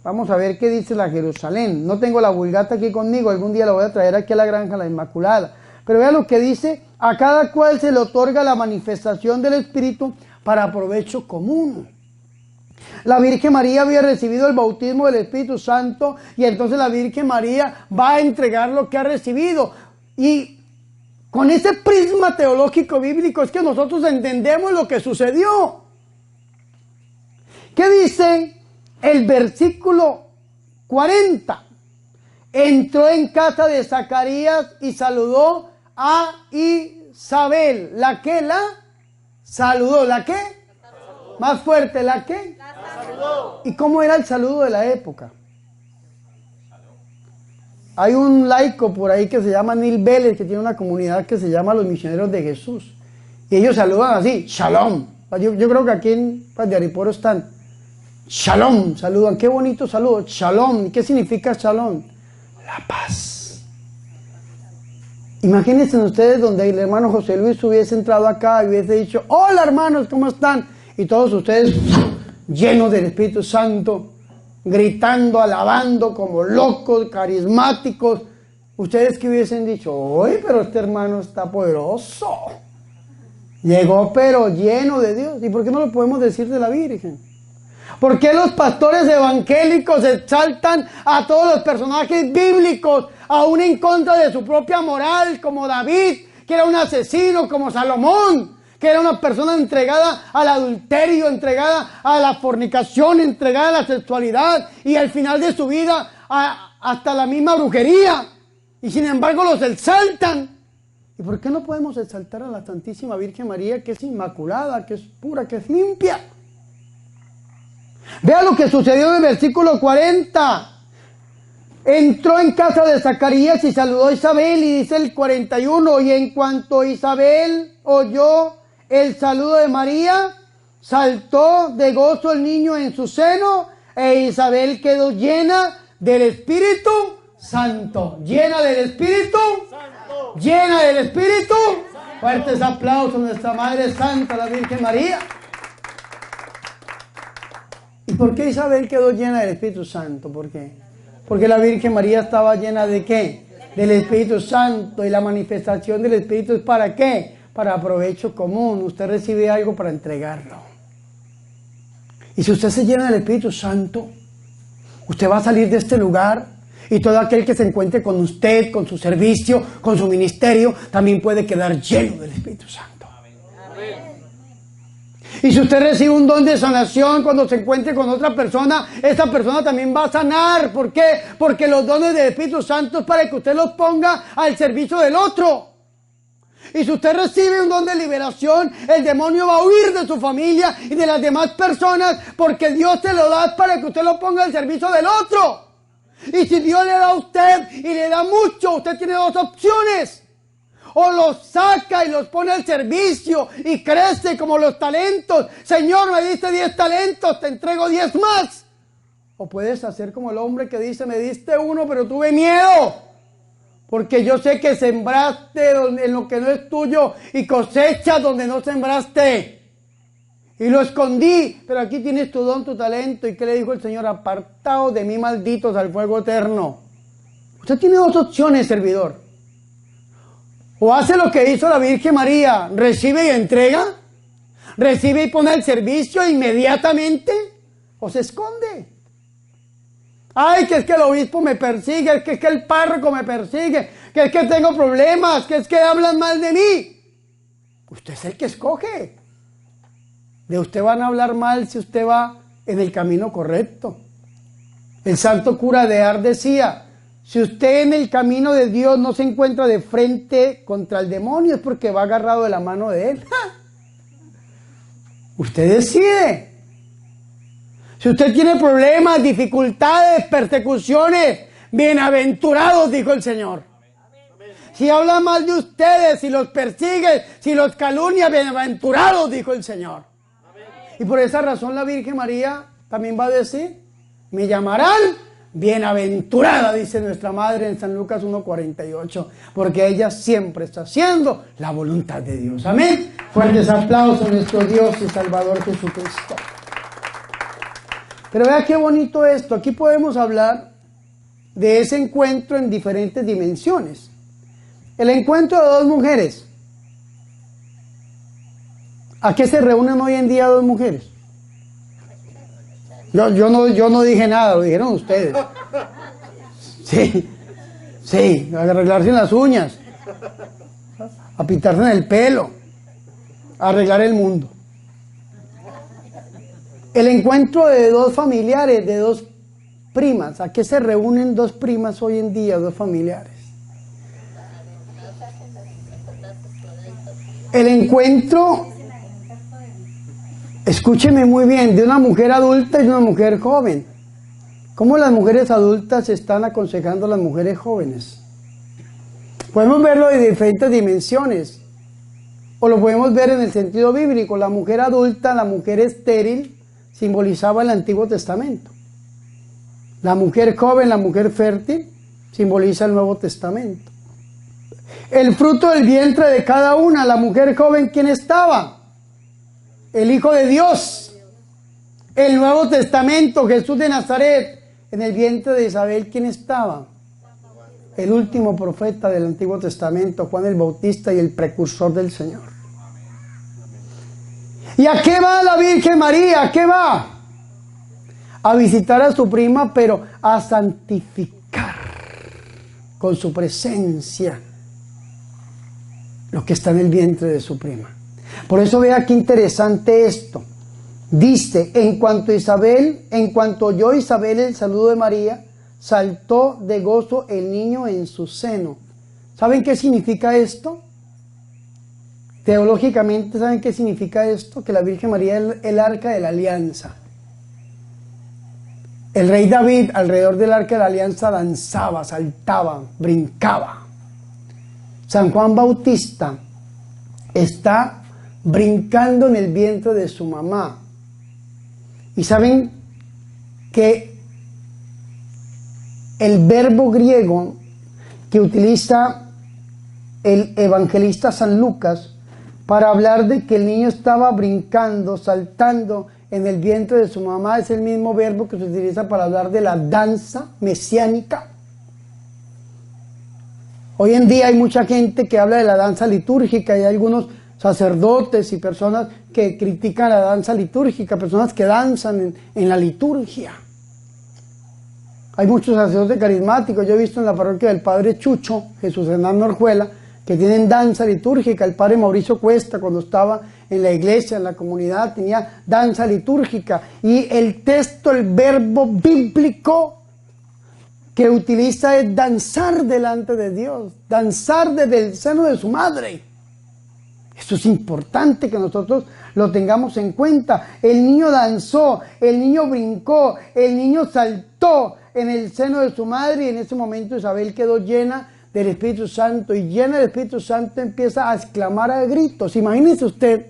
Vamos a ver qué dice la Jerusalén. No tengo la Vulgata aquí conmigo, algún día la voy a traer aquí a la Granja La Inmaculada. Pero vean lo que dice: a cada cual se le otorga la manifestación del Espíritu para provecho común. La Virgen María había recibido el bautismo del Espíritu Santo, y entonces la Virgen María va a entregar lo que ha recibido. Y con ese prisma teológico bíblico es que nosotros entendemos lo que sucedió. ¿Qué dice el versículo 40? Entró en casa de Zacarías y saludó a Isabel. ¿La qué? La saludó. ¿La qué? Más fuerte, ¿la qué? La saludó. ¿Y cómo era el saludo de la época? Hay un laico por ahí que se llama Neil Vélez, que tiene una comunidad que se llama Los Misioneros de Jesús. Y ellos saludan así: Shalom. Yo creo que aquí en Ariporo están. Shalom, saludan. Qué bonito saludo. Shalom. ¿Qué significa shalom? La paz. Imagínense ustedes donde el hermano José Luis hubiese entrado acá y hubiese dicho: hola hermanos, ¿cómo están? Y todos ustedes llenos del Espíritu Santo, gritando, alabando como locos, carismáticos. Ustedes que hubiesen dicho: uy, pero este hermano está poderoso. Llegó pero lleno de Dios. ¿Y por qué no lo podemos decir de la Virgen? ¿Por qué los pastores evangélicos exaltan a todos los personajes bíblicos, aún en contra de su propia moral, como David, que era un asesino, como Salomón, que era una persona entregada al adulterio, entregada a la fornicación, entregada a la sexualidad, y al final de su vida hasta la misma brujería? Y sin embargo los exaltan. ¿Y por qué no podemos exaltar a la Santísima Virgen María, que es inmaculada, que es pura, que es limpia? Vea lo que sucedió en el versículo 40. entró en casa de Zacarías y saludó a Isabel, y dice el 41, y en cuanto Isabel oyó el saludo de María, saltó de gozo el niño en su seno, e Isabel quedó llena del Espíritu Santo. Llena del Espíritu Santo. Llena del Espíritu Santo. Fuertes aplausos a nuestra Madre Santa, la Virgen María. ¿Y por qué Isabel quedó llena del Espíritu Santo? ¿Por qué? Porque la Virgen María estaba llena ¿de qué? Del Espíritu Santo, y la manifestación del Espíritu es ¿para qué? Para provecho común. Usted recibe algo para entregarlo. Y si usted se llena del Espíritu Santo, usted va a salir de este lugar, y todo aquel que se encuentre con usted, con su servicio, con su ministerio, también puede quedar lleno del Espíritu Santo. Y si usted recibe un don de sanación cuando se encuentre con otra persona, esa persona también va a sanar. ¿Por qué? Porque los dones del Espíritu Santo es para que usted los ponga al servicio del otro. Y si usted recibe un don de liberación, el demonio va a huir de su familia y de las demás personas, porque Dios te lo da para que usted lo ponga al servicio del otro. Y si Dios le da a usted y le da mucho, usted tiene dos opciones. O los saca y los pone al servicio y crece como los talentos. Señor, me diste 10 talentos, te entrego 10 más. O puedes hacer como el hombre que dice, me diste 1, pero tuve miedo. Porque yo sé que sembraste en lo que no es tuyo y cosechas donde no sembraste. Y lo escondí, pero aquí tienes tu don, tu talento. ¿Y qué le dijo el Señor? Apartaos de mí, malditos, al fuego eterno. Usted tiene dos opciones, servidor. O hace lo que hizo la Virgen María, recibe y entrega, recibe y pone al servicio inmediatamente, o se esconde. Ay, que es que el obispo me persigue, que es que el párroco me persigue, que es que tengo problemas, que es que hablan mal de mí. Usted es el que escoge. De usted van a hablar mal si usted va en el camino correcto. El santo cura de Ars decía, si usted en el camino de Dios no se encuentra de frente contra el demonio, es porque va agarrado de la mano de él. Usted decide. Si usted tiene problemas, dificultades, persecuciones, bienaventurados, dijo el Señor. Si habla mal de ustedes, si los persigue, si los calumnia, bienaventurados, dijo el Señor. Y por esa razón la Virgen María también va a decir, me llamarán bienaventurada, dice nuestra Madre en San Lucas 1:48, porque ella siempre está haciendo la voluntad de Dios. Amén. Fuertes aplausos a nuestro Dios y Salvador Jesucristo. Pero vea qué bonito esto. Aquí podemos hablar de ese encuentro en diferentes dimensiones. El encuentro de dos mujeres. ¿A qué se reúnen hoy en día dos mujeres? Yo no dije nada, lo dijeron ustedes. Sí, a arreglarse las uñas, a pintarse en el pelo, a arreglar el mundo. El encuentro de dos familiares, de dos primas. ¿A qué se reúnen dos primas hoy en día, dos familiares? El encuentro, escúcheme muy bien, de una mujer adulta y de una mujer joven. ¿Cómo las mujeres adultas están aconsejando a las mujeres jóvenes? Podemos verlo de diferentes dimensiones, o lo podemos ver en el sentido bíblico. La mujer adulta, la mujer estéril, simbolizaba el Antiguo Testamento. La mujer joven, la mujer fértil, simboliza el Nuevo Testamento. El fruto del vientre de cada una, la mujer joven, ¿quién estaba? El Hijo de Dios. El Nuevo Testamento, Jesús de Nazaret. En el vientre de Isabel, ¿quién estaba? El último profeta del Antiguo Testamento, Juan el Bautista, y el precursor del Señor. ¿Y a qué va la Virgen María? ¿A qué va? A visitar a su prima, pero a santificar con su presencia lo que está en el vientre de su prima. Por eso vea qué interesante esto. Dice, en cuanto oyó Isabel el saludo de María, saltó de gozo el niño en su seno. ¿Saben qué significa esto? Teológicamente, ¿saben qué significa esto? Que la Virgen María es el arca de la alianza. El rey David alrededor del arca de la alianza danzaba, saltaba, brincaba. San Juan Bautista está brincando en el vientre de su mamá. Y saben que el verbo griego que utiliza el evangelista San Lucas para hablar de que el niño estaba brincando, saltando en el vientre de su mamá es el mismo verbo que se utiliza para hablar de la danza mesiánica. Hoy en día hay mucha gente que habla de la danza litúrgica y hay algunos sacerdotes y personas que critican la danza litúrgica, personas que danzan en la liturgia. Hay muchos sacerdotes carismáticos, yo he visto en la parroquia del Padre Chucho, Jesús Hernando Orjuela, que tienen danza litúrgica. El Padre Mauricio Cuesta, cuando estaba en la iglesia, en la comunidad, tenía danza litúrgica. Y el texto, el verbo bíblico que utiliza es danzar delante de Dios, danzar desde el seno de su madre. Esto es importante que nosotros lo tengamos en cuenta. El niño danzó, el niño brincó, el niño saltó en el seno de su madre, y en ese momento Isabel quedó llena del Espíritu Santo, y llena del Espíritu Santo empieza a exclamar a gritos. Imagínese usted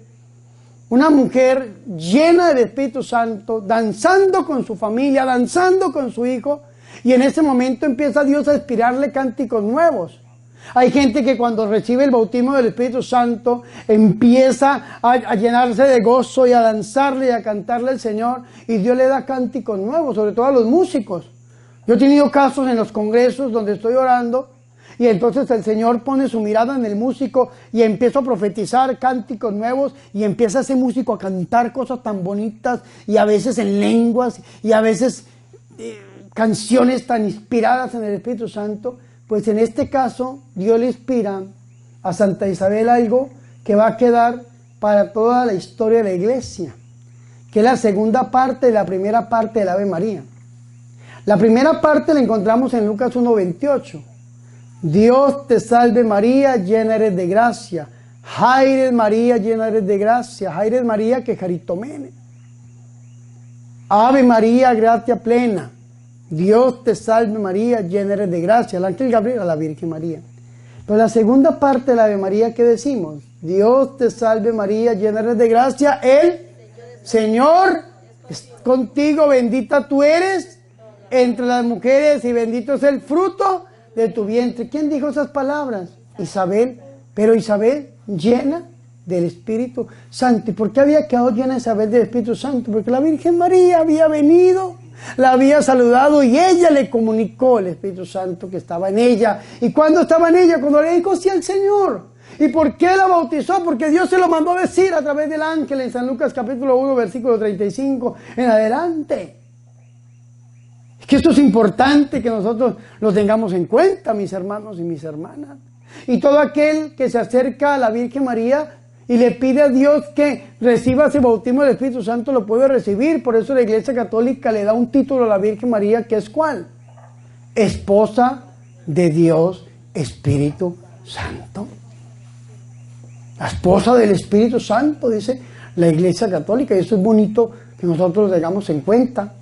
una mujer llena del Espíritu Santo, danzando con su familia, danzando con su hijo, y en ese momento empieza Dios a inspirarle cánticos nuevos. Hay gente que cuando recibe el bautismo del Espíritu Santo empieza a llenarse de gozo y a danzarle y a cantarle al Señor, y Dios le da cánticos nuevos, sobre todo a los músicos. Yo he tenido casos en los congresos donde estoy orando y entonces el Señor pone su mirada en el músico y empieza a profetizar cánticos nuevos, y empieza ese músico a cantar cosas tan bonitas, y a veces en lenguas, y a veces canciones tan inspiradas en el Espíritu Santo. Pues en este caso Dios le inspira a Santa Isabel algo que va a quedar para toda la historia de la iglesia, que es la segunda parte de la primera parte del Ave María. La primera parte la encontramos en Lucas 1:28. Dios te salve María, llena eres de gracia. Jaire María, llena eres de gracia. Jaire María que Jaritomene. Ave María, gracia plena. Dios te salve María, llena eres de gracia. El ángel Gabriel a la Virgen María. Pero la segunda parte de la Ave María, ¿qué decimos? Dios te salve María, llena eres de gracia. El Señor es contigo, bendita tú eres entre las mujeres y bendito es el fruto de tu vientre. ¿Quién dijo esas palabras? Isabel. Pero Isabel llena del Espíritu Santo. ¿Y por qué había quedado llena Isabel del Espíritu Santo? Porque la Virgen María había venido, la había saludado y ella le comunicó el Espíritu Santo que estaba en ella. ¿Y cuándo estaba en ella? Cuando le dijo sí al Señor. ¿Y por qué la bautizó? Porque Dios se lo mandó a decir a través del ángel en San Lucas capítulo 1 versículo 35 en adelante. Es que esto es importante que nosotros lo tengamos en cuenta, mis hermanos y mis hermanas. Y todo aquel que se acerca a la Virgen María y le pide a Dios que reciba ese bautismo del Espíritu Santo, lo puede recibir. Por eso la Iglesia Católica le da un título a la Virgen María, que es ¿cuál? Esposa de Dios Espíritu Santo. La esposa del Espíritu Santo, dice la Iglesia Católica, y eso es bonito que nosotros lo tengamos en cuenta.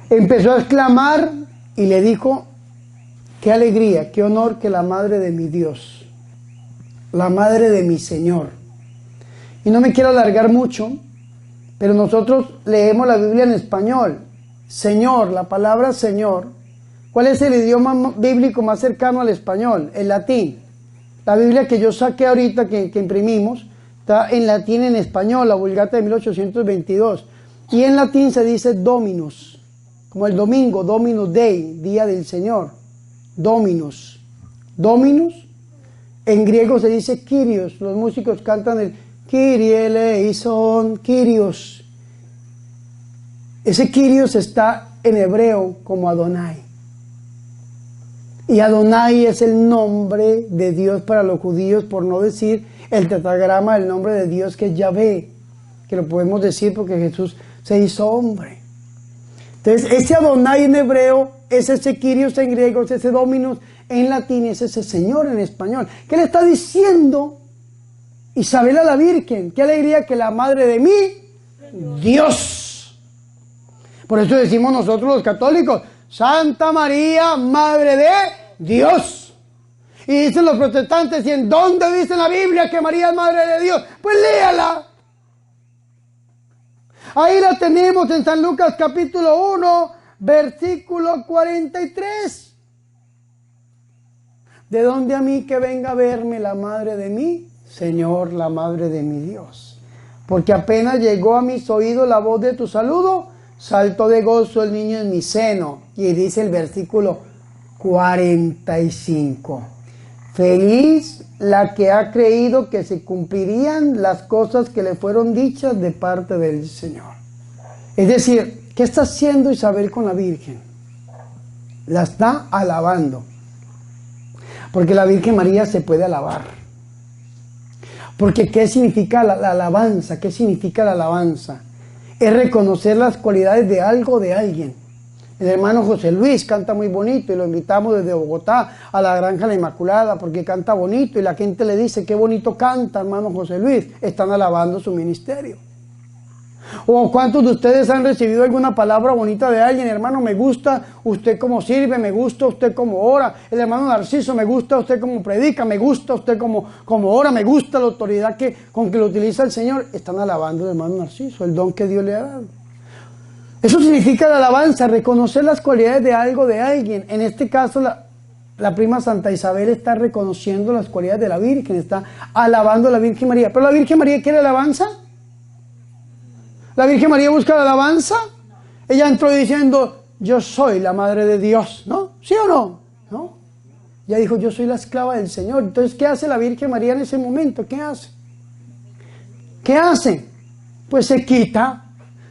Empezó a exclamar y le dijo: qué alegría, qué honor que la madre de mi Dios, la madre de mi Señor. Y no me quiero alargar mucho, pero nosotros leemos la Biblia en español. Señor, la palabra Señor. ¿Cuál es el idioma bíblico más cercano al español? El latín. La Biblia que yo saqué ahorita, que imprimimos, está en latín y en español, la Vulgata de 1822. Y en latín se dice Dominus, como el domingo, Dominus Dei, día del Señor. Dominus. Dominus. En griego se dice Kyrios. Los músicos cantan el Kyrie eleison, Kyrios. Ese Kyrios está en hebreo como Adonai. Y Adonai es el nombre de Dios para los judíos, por no decir el tetragrama del nombre de Dios, que es Yahvé, que lo podemos decir porque Jesús se hizo hombre. Entonces, ese Adonai en hebreo es ese Kyrios en griego, es ese Dominus en latín, es ese Señor en español. ¿Qué le está diciendo Isabel a la Virgen? Qué alegría que la madre de mí, Dios. Por eso decimos nosotros los católicos, Santa María, Madre de Dios. Y dicen los protestantes, ¿y en dónde dice la Biblia que María es Madre de Dios? Pues léala. Ahí la tenemos en San Lucas capítulo 1, versículo 43. ¿De dónde a mí que venga a verme la madre de mi Señor, la madre de mi Dios? Porque apenas llegó a mis oídos la voz de tu saludo, saltó de gozo el niño en mi seno. Y dice el versículo 45. Feliz la que ha creído que se cumplirían las cosas que le fueron dichas de parte del Señor. Es decir, ¿qué está haciendo Isabel con la Virgen? La está alabando. Porque la Virgen María se puede alabar. Porque ¿qué significa la alabanza? ¿Qué significa la alabanza? Es reconocer las cualidades de algo, de alguien. El hermano José Luis canta muy bonito y lo invitamos desde Bogotá a la Granja La Inmaculada porque canta bonito y la gente le dice, qué bonito canta hermano José Luis. Están alabando su ministerio. ¿O cuántos de ustedes han recibido alguna palabra bonita de alguien? Hermano, me gusta usted cómo sirve, me gusta usted cómo ora. El hermano Narciso, me gusta usted cómo predica, me gusta usted cómo ora, me gusta la autoridad con que lo utiliza el Señor. Están alabando al hermano Narciso, el don que Dios le ha dado. Eso significa la alabanza, reconocer las cualidades de algo, de alguien. En este caso, la prima Santa Isabel está reconociendo las cualidades de la Virgen, está alabando a la Virgen María. ¿Pero la Virgen María quiere alabanza? ¿La Virgen María busca la alabanza? Ella entró diciendo, yo soy la Madre de Dios, ¿no? ¿Sí o no? ¿No? Ella dijo, yo soy la esclava del Señor. Entonces, ¿qué hace la Virgen María en ese momento? ¿Qué hace? ¿Qué hace? Pues se quita,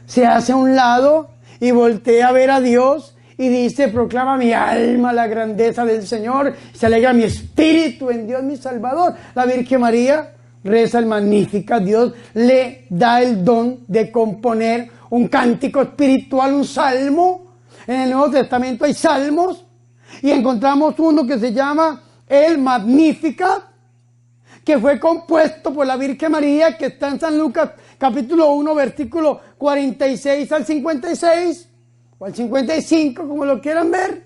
se hace a un lado y voltea a ver a Dios y dice, proclama mi alma la grandeza del Señor, se alegra mi espíritu en Dios mi Salvador. La Virgen María reza el Magníficat, Dios le da el don de componer un cántico espiritual, un salmo. En el Nuevo Testamento hay salmos y encontramos uno que se llama el Magníficat, que fue compuesto por la Virgen María, que está en San Lucas capítulo 1, versículo 46 al 56, o al 55, como lo quieran ver.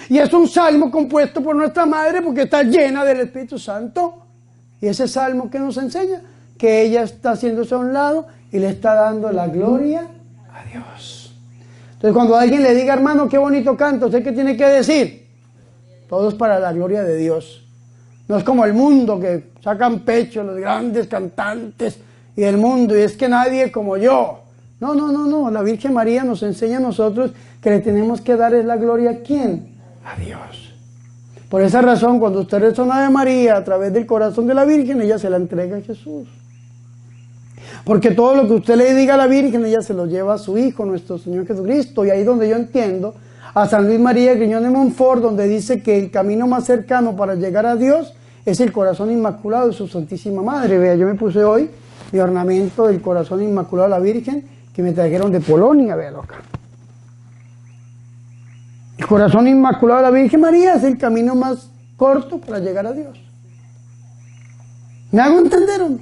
Y es un salmo compuesto por nuestra Madre porque está llena del Espíritu Santo. Y ese salmo que nos enseña que ella está haciéndose a un lado y le está dando la gloria a Dios. Entonces cuando alguien le diga, hermano, qué bonito canto, ¿usted qué tiene que decir? Todo es para la gloria de Dios. No es como el mundo que sacan pecho los grandes cantantes y el mundo, y es que nadie como yo. No. La Virgen María nos enseña a nosotros que le tenemos que dar es la gloria ¿a quién? A Dios. Por esa razón, cuando usted reza una Ave María a través del corazón de la Virgen, ella se la entrega a Jesús. Porque todo lo que usted le diga a la Virgen, ella se lo lleva a su Hijo, nuestro Señor Jesucristo. Y ahí donde yo entiendo a San Luis María Griñón de Montfort, donde dice que el camino más cercano para llegar a Dios es el corazón inmaculado de su Santísima Madre. Vea, yo me puse hoy mi ornamento del corazón inmaculado de la Virgen, que me trajeron de Polonia, véalo acá. El corazón inmaculado de la Virgen María es el camino más corto para llegar a Dios. ¿Me hago entender o no?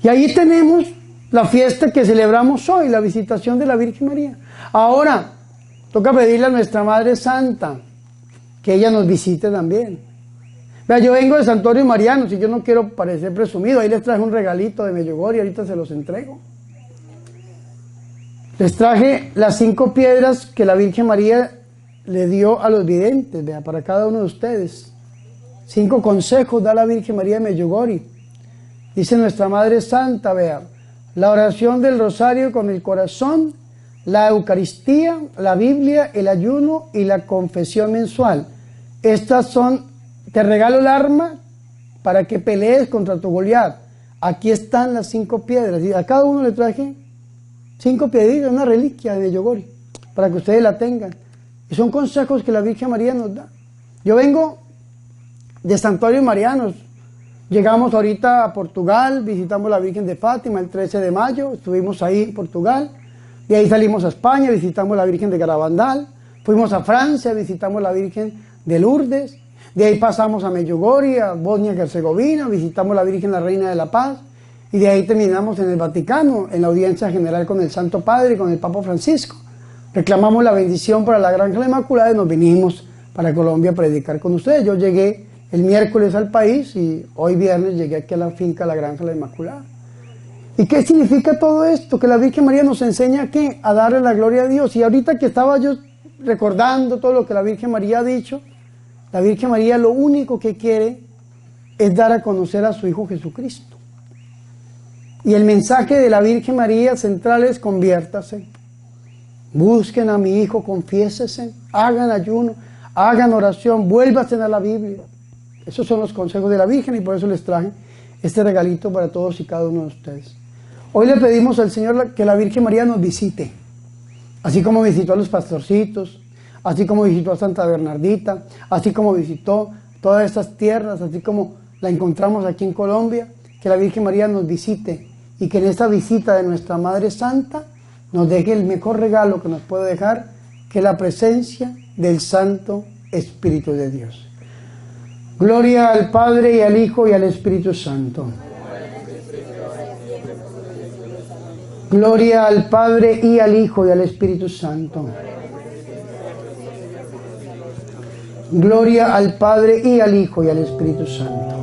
Y ahí tenemos la fiesta que celebramos hoy, la visitación de la Virgen María. Ahora, toca pedirle a nuestra Madre Santa que ella nos visite también. Vea, yo vengo de Santuario Mariano, y yo no quiero parecer presumido, ahí les traje un regalito de Medjugorje, ahorita se los entrego. Les traje las 5 piedras que la Virgen María le dio a los videntes, vea, para cada uno de ustedes. 5 consejos da la Virgen María de Medjugorje. Dice nuestra Madre Santa, vea, la oración del rosario con el corazón, la Eucaristía, la Biblia, el ayuno y la confesión mensual. Estas son, te regalo el arma para que pelees contra tu Goliat. Aquí están las 5 piedras, y a cada uno le traje 5 piedritas, una reliquia de Medjugorje, para que ustedes la tengan. Y son consejos que la Virgen María nos da. Yo vengo de Santuarios Marianos. Llegamos ahorita a Portugal, visitamos la Virgen de Fátima el 13 de mayo, estuvimos ahí en Portugal. De ahí salimos a España, visitamos la Virgen de Garabandal. Fuimos a Francia, visitamos la Virgen de Lourdes. De ahí pasamos a Medjugorje, a Bosnia y Herzegovina, visitamos la Virgen la Reina de la Paz. Y de ahí terminamos en el Vaticano, en la audiencia general con el Santo Padre, con el Papa Francisco. Reclamamos la bendición para la Granja de la Inmaculada y nos vinimos para Colombia a predicar con ustedes. Yo llegué el miércoles al país y hoy viernes llegué aquí a la finca La Granja de la Inmaculada. ¿Y qué significa todo esto? Que la Virgen María nos enseña ¿qué? A darle la gloria a Dios. Y ahorita que estaba yo recordando todo lo que la Virgen María ha dicho, la Virgen María lo único que quiere es dar a conocer a su Hijo Jesucristo. Y el mensaje de la Virgen María central es: conviértase, busquen a mi Hijo, confiésense, hagan ayuno, hagan oración, vuélvanse a la Biblia. Esos son los consejos de la Virgen y por eso les traje este regalito para todos y cada uno de ustedes. Hoy le pedimos al Señor que la Virgen María nos visite, así como visitó a los pastorcitos, así como visitó a Santa Bernardita, así como visitó todas estas tierras, así como la encontramos aquí en Colombia, que la Virgen María nos visite y que en esta visita de nuestra Madre Santa nos deje el mejor regalo que nos puede dejar, que es la presencia del Santo Espíritu de Dios. Gloria al Padre y al Hijo y al Espíritu Santo. Gloria al Padre y al Hijo y al Espíritu Santo. Gloria al Padre y al Hijo y al Espíritu Santo.